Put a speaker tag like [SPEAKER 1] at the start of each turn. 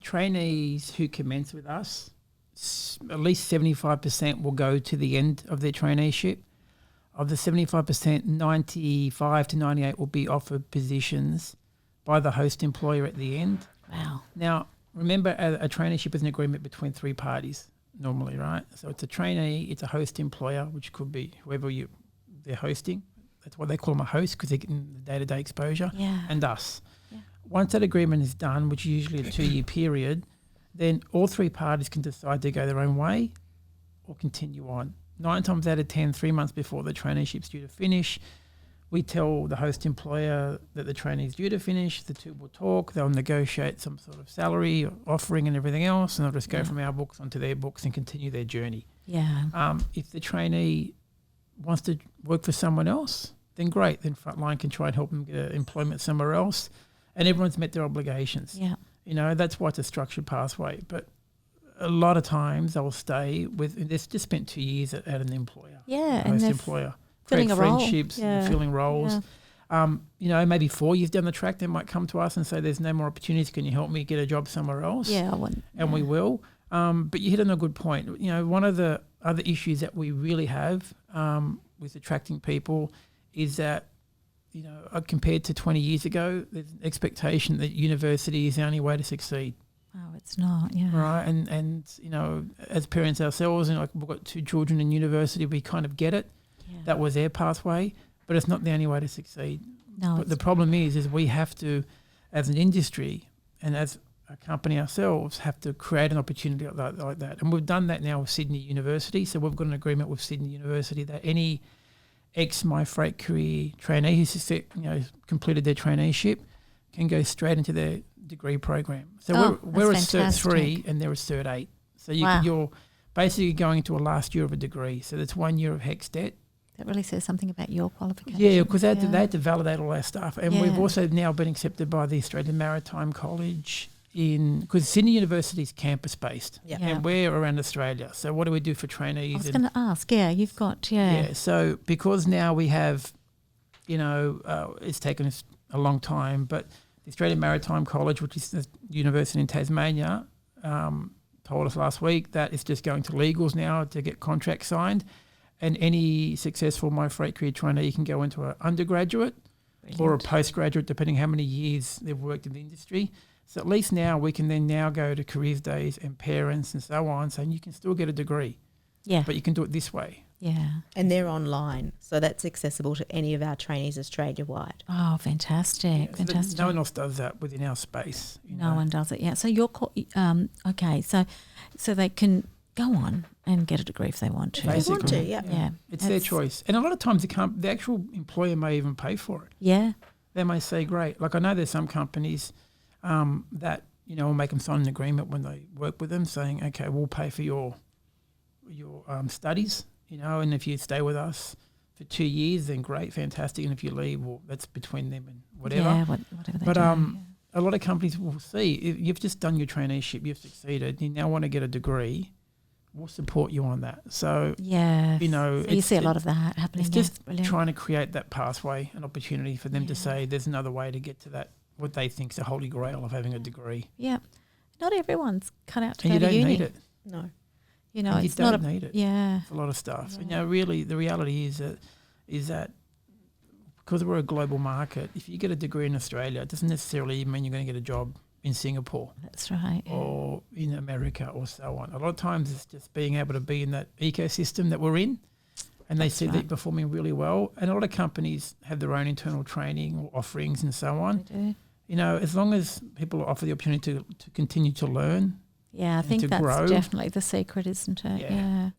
[SPEAKER 1] trainees who commence with us, at least 75% will go to the end of their traineeship. Of the 75%, 95 to 98 will be offered positions by the host employer at the end.
[SPEAKER 2] Wow.
[SPEAKER 1] Now, remember, a traineeship is an agreement between three parties normally, right? So it's a trainee, it's a host employer, which could be whoever they're hosting. That's why they call them a host, because they're getting the day-to-day exposure, and us. Yeah. Once that agreement is done, which is usually a 2-year period, then all three parties can decide to go their own way or continue on. 9 times out of 10, 3 months before the traineeship's due to finish, we tell the host employer that the trainee's due to finish. The two will talk. They'll negotiate some sort of salary or offering and everything else, and they'll just go from our books onto their books and continue their journey.
[SPEAKER 2] Yeah.
[SPEAKER 1] If the trainee wants to work for someone else, then great. Then Frontline can try and help them get employment somewhere else, and everyone's met their obligations.
[SPEAKER 2] Yeah.
[SPEAKER 1] You know, that's why it's a structured pathway. But a lot of times they'll stay with, they've just spent 2 years at an employer.
[SPEAKER 2] Yeah.
[SPEAKER 1] Host employer.
[SPEAKER 2] Filling a role.
[SPEAKER 1] Friendships, filling roles. Yeah. You know, maybe 4 years down the track, they might come to us and say, there's no more opportunities. Can you help me get a job somewhere else?
[SPEAKER 2] Yeah, I want.
[SPEAKER 1] And we will. But you hit on a good point. You know, one of the other issues that we really have with attracting people is that, you know, compared to 20 years ago, there's an expectation that university is the only way to succeed.
[SPEAKER 2] Oh, it's not, yeah.
[SPEAKER 1] Right, and you know, as parents ourselves, and like we've got 2 children in university, we kind of get it. Yeah. That was their pathway, but it's not the only way to succeed.
[SPEAKER 2] No,
[SPEAKER 1] but the problem is we have to, as an industry and as a company ourselves, have to create an opportunity like that. And we've done that now with Sydney University. So we've got an agreement with Sydney University that any My Freight Career trainee who's completed their traineeship can go straight into their degree program. So we're a Cert 3 and they're a Cert 8. So you're basically going into a last year of a degree. So that's 1 year of HECS debt.
[SPEAKER 2] That really says something about your qualification.
[SPEAKER 1] Yeah, because they had to validate all our stuff. And we've also now been accepted by the Australian Maritime College because Sydney University is campus-based and we're around Australia. So what do we do for trainees?
[SPEAKER 2] I was going to ask, you've got,
[SPEAKER 1] Yeah, so because now we have, it's taken us a long time, but the Australian Maritime College, which is the university in Tasmania, told us last week that it's just going to legals now to get contracts signed, and any successful My Freight Career trainee can go into an undergraduate or a postgraduate, depending how many years they've worked in the industry. So at least now we can then now go to careers days and parents and so on, saying you can still get a degree, but you can do it this way.
[SPEAKER 2] Yeah.
[SPEAKER 3] And they're online, so that's accessible to any of our trainees Australia-wide.
[SPEAKER 2] Oh, fantastic, fantastic.
[SPEAKER 1] No one else does that within our space.
[SPEAKER 2] No one does it, So you're okay, so they can go on and get a degree if they want to.
[SPEAKER 1] Basically,
[SPEAKER 2] yeah.
[SPEAKER 1] It's their choice. And a lot of times the actual employer may even pay for it.
[SPEAKER 2] Yeah.
[SPEAKER 1] They may say, great. Like I know there's some companies that, will make them sign an agreement when they work with them saying, okay, we'll pay for your studies, and if you stay with us for 2 years, then great, fantastic. And if you leave, well, that's between them and whatever.
[SPEAKER 2] Yeah, whatever they do.
[SPEAKER 1] A lot of companies will see, if you've just done your traineeship, you've succeeded, you now want to get a degree, we'll support you on that. So,
[SPEAKER 2] so you see a lot of that happening.
[SPEAKER 1] It's just trying to create that pathway, an opportunity for them to say there's another way to get to that, what they think is the holy grail of having a degree.
[SPEAKER 2] Yeah. Not everyone's cut out to
[SPEAKER 1] and
[SPEAKER 2] go to uni.
[SPEAKER 1] You don't need it.
[SPEAKER 3] No.
[SPEAKER 2] It's
[SPEAKER 1] you don't need it.
[SPEAKER 2] Yeah.
[SPEAKER 1] For a lot of stuff. Yeah. Really, the reality is that because we're a global market, if you get a degree in Australia, it doesn't necessarily mean you're going to get a job in Singapore.
[SPEAKER 2] That's right.
[SPEAKER 1] Or in America or so on. A lot of times it's just being able to be in that ecosystem that we're in, and they see that you're performing really well. And a lot of companies have their own internal training or offerings and so on.
[SPEAKER 2] They do.
[SPEAKER 1] As long as people offer the opportunity to continue to learn.
[SPEAKER 2] Yeah, I think that's
[SPEAKER 1] grow.
[SPEAKER 2] definitely the secret, isn't it? Yeah.